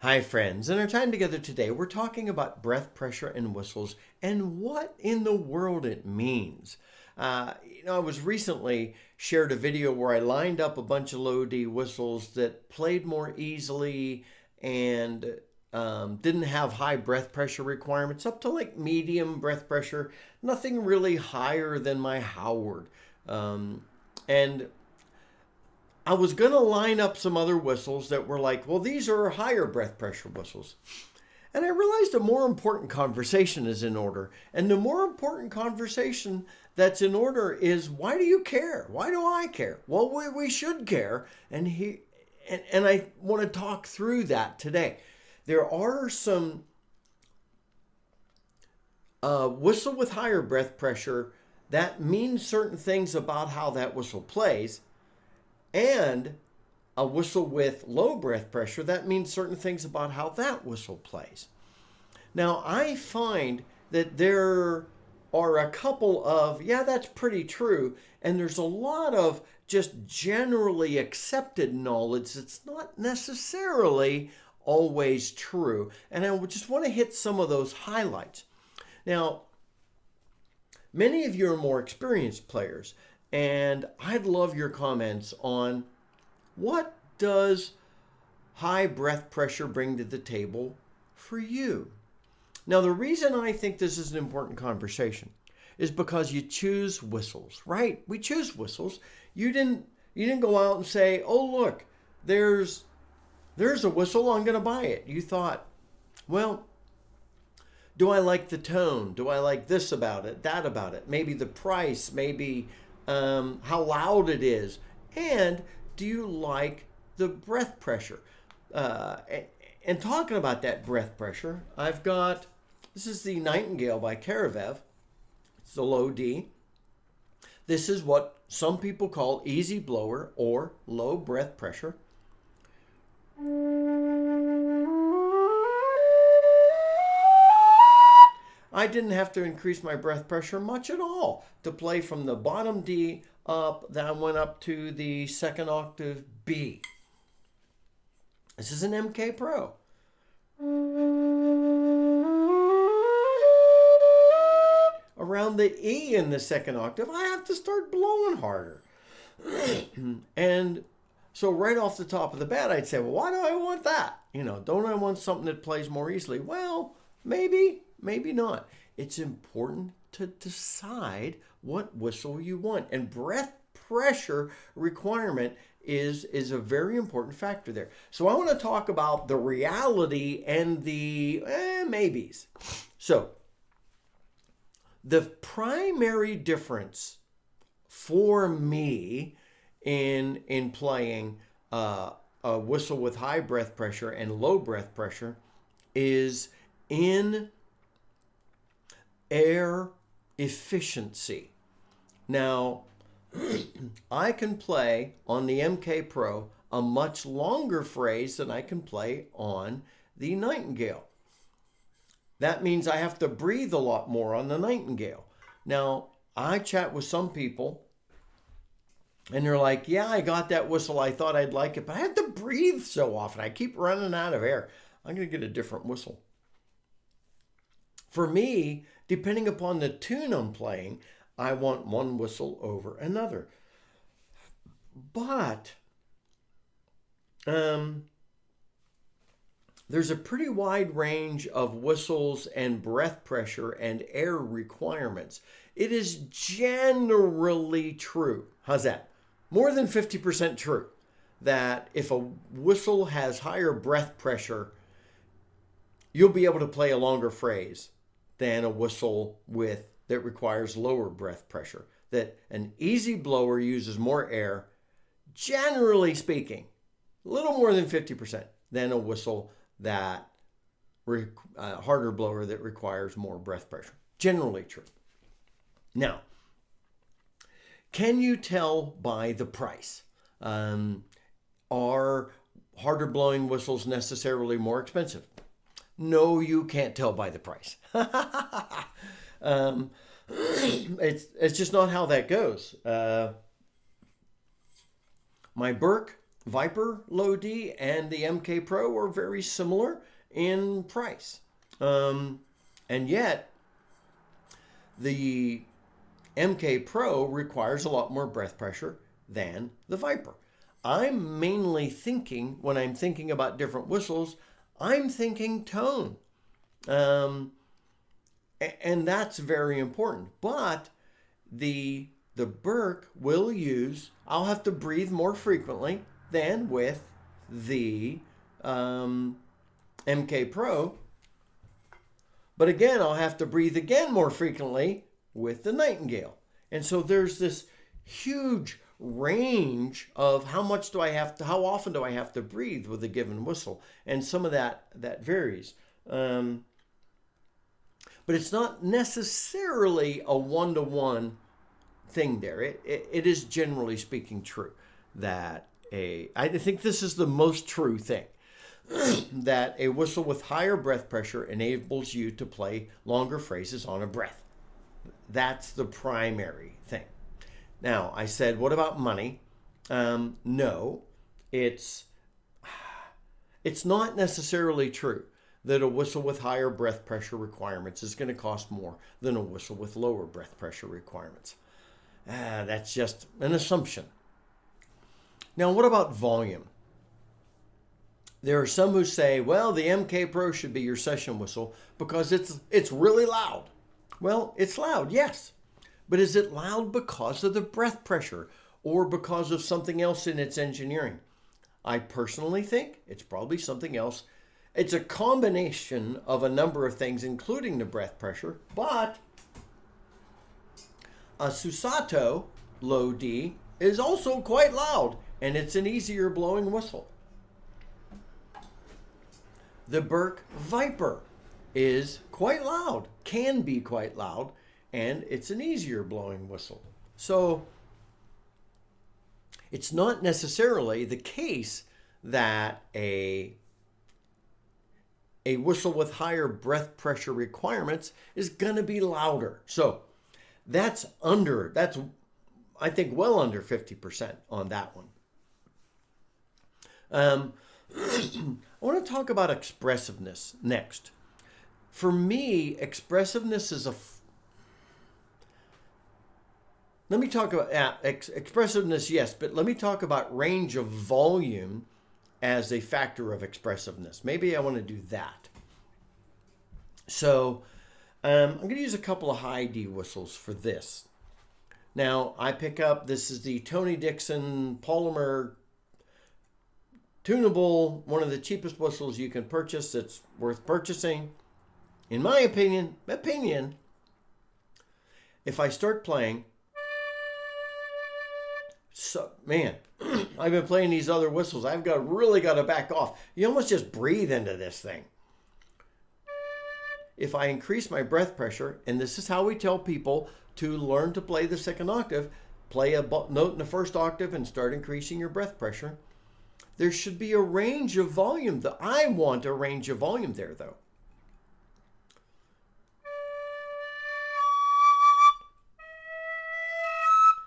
Hi, friends. In our time together today, we're talking about breath pressure and whistles and what in the world it means. I was recently shared a video where I lined up a bunch of low D whistles that played more easily and didn't have high breath pressure requirements, up to like medium breath pressure, nothing really higher than my Howard. And I was going to line up some other whistles that were like, well, these are higher breath pressure whistles. And I realized a more important conversation is in order. And the more important conversation that's in order is, why do you care? Why do I care? Well, we should care. And I want to talk through that today. There are some whistle with higher breath pressure that means certain things about how that whistle plays. And a whistle with low breath pressure, that means certain things about how that whistle plays. Now, I find that there are a couple of, yeah, that's pretty true, and there's a lot of just generally accepted knowledge that's not necessarily always true. And I just want to hit some of those highlights. Now, many of you are more experienced players, and I'd love your comments on what does high breath pressure bring to the table for you? Now, the reason I think this is an important conversation is because you choose whistles, right? We choose whistles. You didn't go out and say, "Oh, look, there's a whistle, I'm going to buy it." You thought, well, do I like the tone? Do I like this about it, that about it? Maybe the price, maybe how loud it is, and do you like the breath pressure? And talking about that breath pressure, this is the Nightingale by Caravev. It's the low D. This is what some people call easy blower or low breath pressure. I didn't have to increase my breath pressure much at all to play from the bottom D up. Then I went up to the second octave B. This is an MK Pro. Around the E in the second octave, I have to start blowing harder. And so right off the top of the bat, I'd say, well, why do I want that? Don't I want something that plays more easily? Well, maybe not. It's important to decide what whistle you want. And breath pressure requirement is a very important factor there. So I want to talk about the reality and the maybes. So the primary difference for me in playing a whistle with high breath pressure and low breath pressure is in air efficiency. Now, I can play on the MK Pro a much longer phrase than I can play on the Nightingale. That means I have to breathe a lot more on the Nightingale. Now, I chat with some people and they're like, yeah, I got that whistle. I thought I'd like it, but I have to breathe so often. I keep running out of air. I'm going to get a different whistle. For me, depending upon the tune I'm playing, I want one whistle over another. But there's a pretty wide range of whistles and breath pressure and air requirements. It is generally true. How's that? More than 50% true that if a whistle has higher breath pressure, you'll be able to play a longer phrase than a whistle that requires lower breath pressure. That an easy blower uses more air, generally speaking, a little more than 50%, than a whistle that harder blower that requires more breath pressure. Generally true. Now, can you tell by the price? Are harder blowing whistles necessarily more expensive? No, you can't tell by the price. It's just not how that goes. My Burke Viper Low D and the MK Pro are very similar in price. And yet, the MK Pro requires a lot more breath pressure than the Viper. I'm mainly thinking, when I'm thinking about different whistles, I'm thinking tone. And that's very important. But the Burke will use, I'll have to breathe more frequently than with the MK Pro. But again, I'll have to breathe again more frequently with the Nightingale. And so there's this huge range of how often do I have to breathe with a given whistle. And some of that varies. But it's not necessarily a one-to-one thing there. It is generally speaking true that I think this is the most true thing, that a whistle with higher breath pressure enables you to play longer phrases on a breath. That's the primary thing. Now, I said, what about money? No, it's not necessarily true that a whistle with higher breath pressure requirements is going to cost more than a whistle with lower breath pressure requirements. That's just an assumption. Now, what about volume? There are some who say, well, the MK Pro should be your session whistle because it's really loud. Well, it's loud, yes. But is it loud because of the breath pressure or because of something else in its engineering? I personally think it's probably something else. It's a combination of a number of things, including the breath pressure, but a Susato Low D is also quite loud, and it's an easier blowing whistle. The Burke Viper is quite loud, can be quite loud, and it's an easier blowing whistle. So it's not necessarily the case that a whistle with higher breath pressure requirements is going to be louder. So that's I think well under 50% on that one. I want to talk about expressiveness next. For me, expressiveness is let me talk about expressiveness, yes, but let me talk about range of volume as a factor of expressiveness. Maybe I want to do that. So I'm going to use a couple of high D whistles for this. Now, this is the Tony Dixon polymer tunable, one of the cheapest whistles you can purchase. It's worth purchasing. In my opinion, if I start playing, so man, I've been playing these other whistles. I've really got to back off. You almost just breathe into this thing. If I increase my breath pressure, and this is how we tell people to learn to play the second octave, play a note in the first octave and start increasing your breath pressure. There should be a range of volume. I want a range of volume there, though.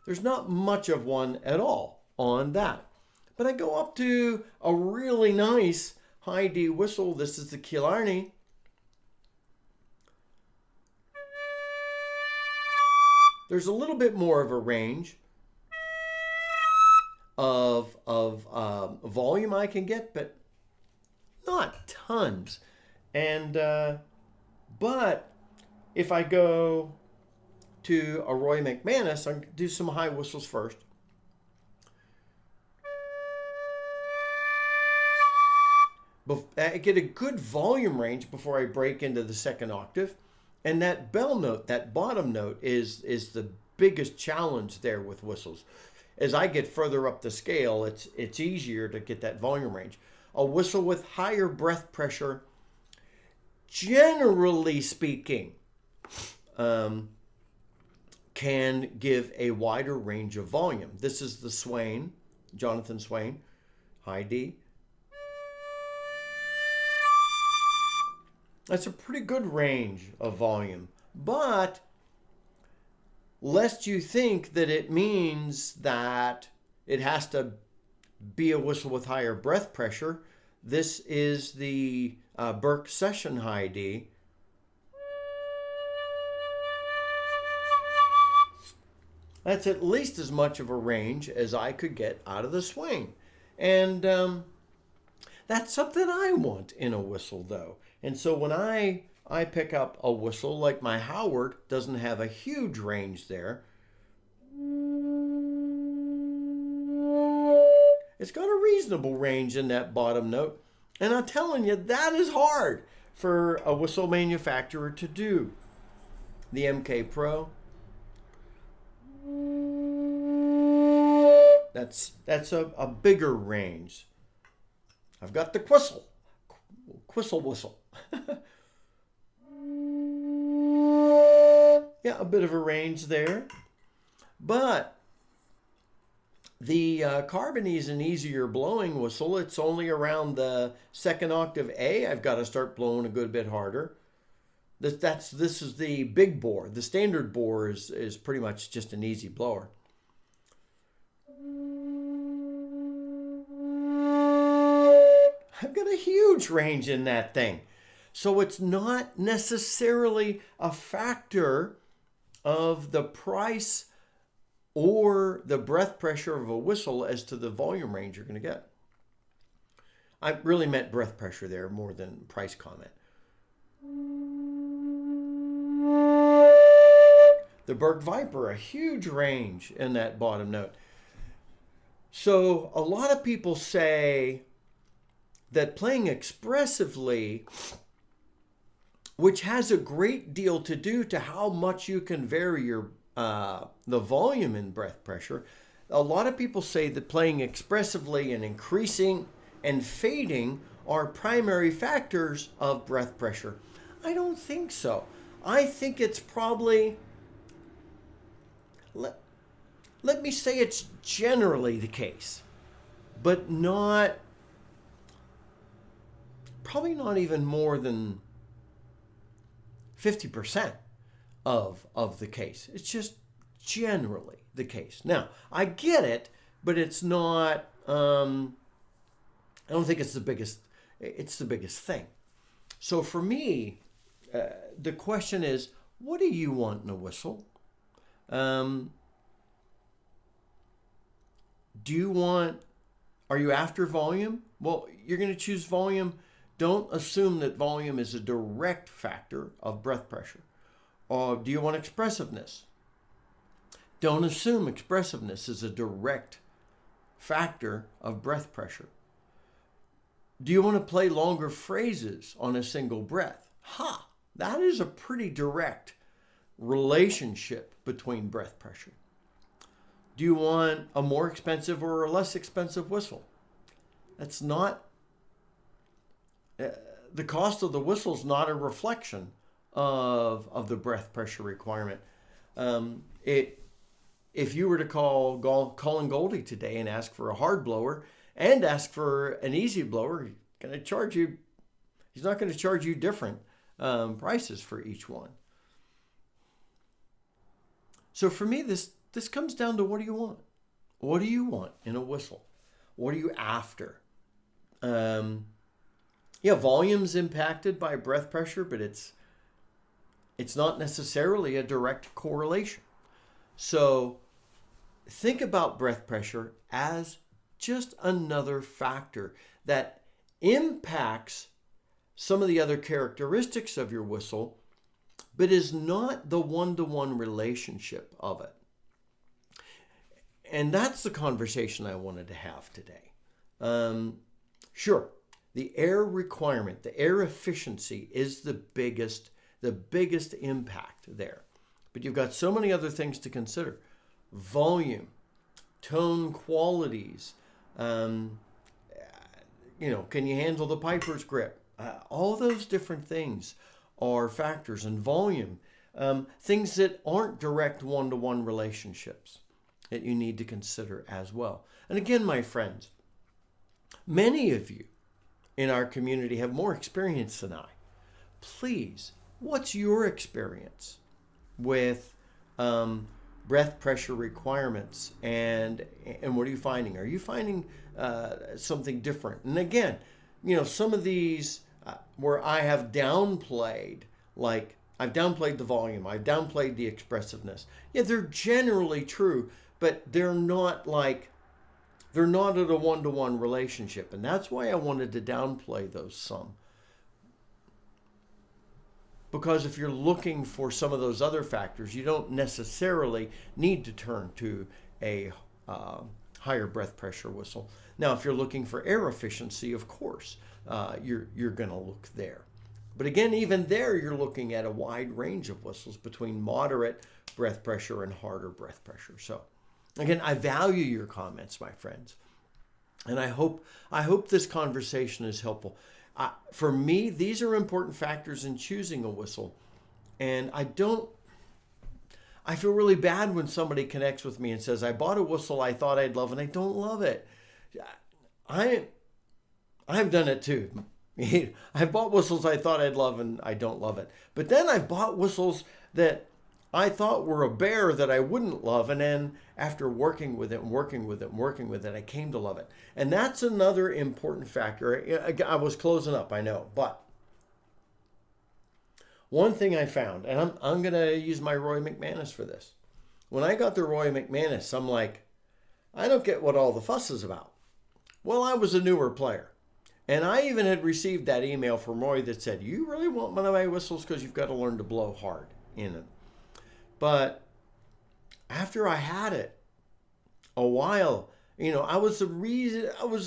There's not much of one at all on that. But I go up to a really nice high D whistle. This is the Killarney. There's a little bit more of a range of volume I can get, but not tons. And but if I go to a Roy McManus, I'm going to do some high whistles first. I get a good volume range before I break into the second octave. And that bell note, that bottom note, is the biggest challenge there with whistles. As I get further up the scale, it's easier to get that volume range. A whistle with higher breath pressure, generally speaking, can give a wider range of volume. This is the Swain, Jonathan Swain, high D. That's a pretty good range of volume, but lest you think that it means that it has to be a whistle with higher breath pressure. This is the Burke Session High D. That's at least as much of a range as I could get out of the swing. And that's something I want in a whistle, though. And so when I pick up a whistle, like my Howard doesn't have a huge range there, it's got a reasonable range in that bottom note. And I'm telling you, that is hard for a whistle manufacturer to do. The MK Pro, that's a bigger range. I've got the Quissel whistle. Yeah, a bit of a range there. But the Carbony is an easier blowing whistle. It's only around the second octave A. I've got to start blowing a good bit harder. This is the big bore. The standard bore is pretty much just an easy blower. I've got a huge range in that thing. So it's not necessarily a factor of the price or the breath pressure of a whistle as to the volume range you're going to get. I really meant breath pressure there more than price comment. The Burke Viper, a huge range in that bottom note. So a lot of people say that playing expressively, which has a great deal to do to how much you can vary your the volume in breath pressure. A lot of people say that playing expressively and increasing and fading are primary factors of breath pressure. I don't think so. I think it's probably, let me say it's generally the case, but probably not even more than 50% of the case. It's just generally the case. Now, I get it, but it's not, I don't think it's the biggest thing. So for me, the question is, what do you want in a whistle? Are you after volume? Well, you're going to choose volume. Don't assume that volume is a direct factor of breath pressure. Or do you want expressiveness? Don't assume expressiveness is a direct factor of breath pressure. Do you want to play longer phrases on a single breath? That is a pretty direct relationship between breath pressure. Do you want a more expensive or a less expensive whistle? That's not, the cost of the whistle is not a reflection of the breath pressure requirement. If you were to call Colin Goldie today and ask for a hard blower and ask for an easy blower, he's not going to charge you different prices for each one. So for me, this comes down to, what do you want? What do you want in a whistle? What are you after? Volume's impacted by breath pressure, but it's not necessarily a direct correlation. So think about breath pressure as just another factor that impacts some of the other characteristics of your whistle, but is not the one-to-one relationship of it. And that's the conversation I wanted to have today. Sure, the air requirement, the air efficiency is the biggest impact there. But you've got so many other things to consider. Volume, tone qualities, can you handle the piper's grip? All those different things are factors. And volume, things that aren't direct one-to-one relationships that you need to consider as well. And again, my friends, many of you in our community have more experience than I. Please, what's your experience with breath pressure requirements, and what are you finding? Are you finding something different? And again, some of these where I have downplayed, like I've downplayed the volume, I've downplayed the expressiveness. Yeah, they're generally true, but they're not at a one-to-one relationship, and that's why I wanted to downplay those some. Because if you're looking for some of those other factors, you don't necessarily need to turn to a higher breath pressure whistle. Now, if you're looking for air efficiency, of course, you're going to look there. But again, even there, you're looking at a wide range of whistles between moderate breath pressure and harder breath pressure. So, again, I value your comments, my friends, and I hope this conversation is helpful. For me, these are important factors in choosing a whistle, and I feel really bad when somebody connects with me and says, I bought a whistle I thought I'd love and I don't love it. I've done it too. I've bought whistles I thought I'd love and I don't love it. But then I've bought whistles that I thought were a bear that I wouldn't love, and then after working with it, I came to love it. And that's another important factor. I was closing up, I know, but one thing I found, and I'm going to use my Roy McManus for this. When I got the Roy McManus, I'm like, I don't get what all the fuss is about. Well, I was a newer player. And I even had received that email from Roy that said, you really want one of my whistles because you've got to learn to blow hard in it. But after I had it a while, I was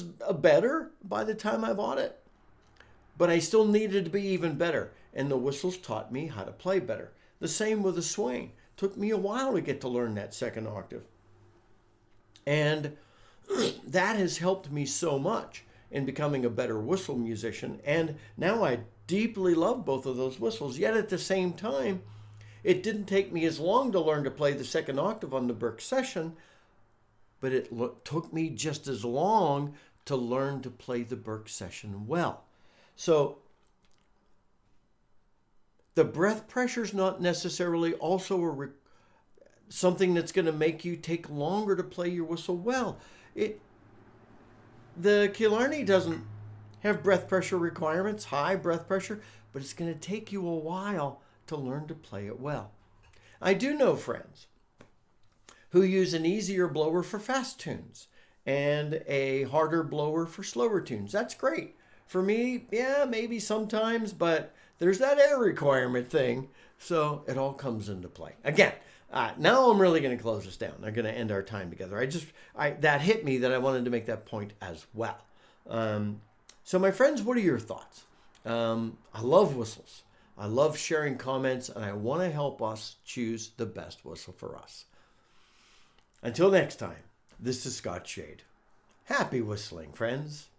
better by the time I bought it. But I still needed to be even better. And the whistles taught me how to play better. The same with the swing. Took me a while to get to learn that second octave. And that has helped me so much in becoming a better whistle musician. And now I deeply love both of those whistles. Yet at the same time, it didn't take me as long to learn to play the second octave on the Burke session, but it took me just as long to learn to play the Burke session well. So the breath pressure is not necessarily also something that's going to make you take longer to play your whistle well. The Killarney doesn't have breath pressure requirements, high breath pressure, but it's going to take you a while to learn to play it well. I do know friends who use an easier blower for fast tunes and a harder blower for slower tunes. That's great. For me, yeah, maybe sometimes, but there's that air requirement thing, so it all comes into play. Again, now I'm really going to close this down. I'm going to end our time together. That hit me that I wanted to make that point as well. So my friends, what are your thoughts? I love whistles. I love sharing comments, and I want to help us choose the best whistle for us. Until next time, this is Scott Shade. Happy whistling, friends.